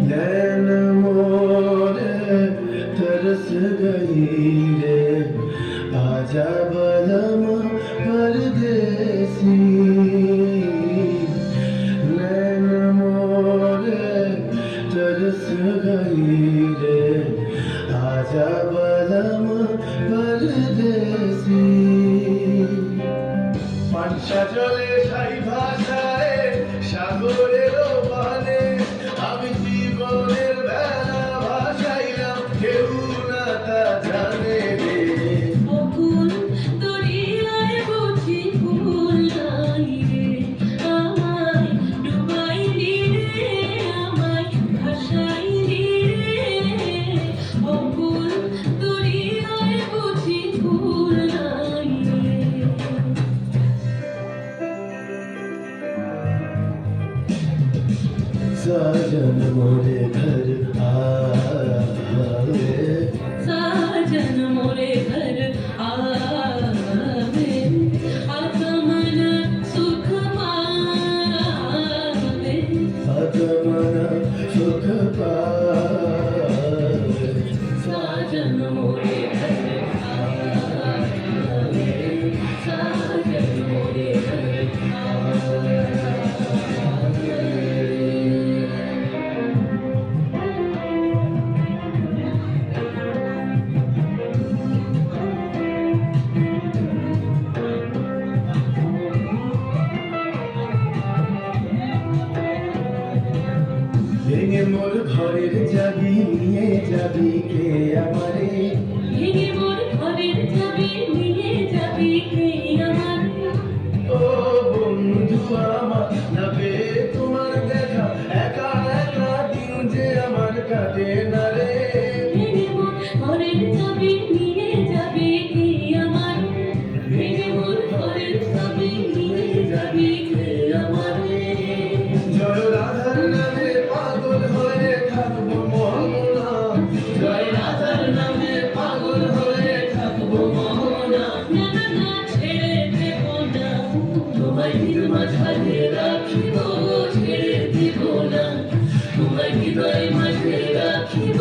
नैन मोरे तरस गई रे आजा बलम परदेसी नैन मोरे तरस गई रे आजा बलम परदेसी পানসা জলে ছাই ভাষায় সাগরের পানে আমি জীবনের বেলা ভাসাইলাম কেউ না তা জানে রে অকুল দরিয়ায় বুঝি ভুল নাই রে আমায় ডুবাইলি রে আমায় ভাসাইলি রে অকুল দরিয়ায় বুঝি ভুল নাই রে साजन मोरे घर आवे साजन मोरे घर आवे आगमन सुख पावे आगमन सुख पावे साजन मोरे घर आवे साजन मोरे घर आवे ভেঙে মোর ঘরের চাবি নিয়ে যাবি কে আমারে ভেঙে মোর ঘরের চাবি নিয়ে যাবি কে আমারে ও বন্ধু আমার নবে তোমার দেখা একা একা দিন যে আমার কাটে না রে ভেঙে মোর ঘরের চাবি নিয়ে যাবি কে আমারে ভেঙে মোর ঘরের চাবি নিয়ে যাবি কে আমারে জয় রাধার নামে পাগল হয়ে থাকবো মোহনা জয় রাধার নামে পাগল হয়ে থাকবো মোহনা না না না ছেড়ে দেব না তোমায় মাঝে রাখিব ছেড়ে দেব না তোমায় হৃদয় মাঝে রাখিব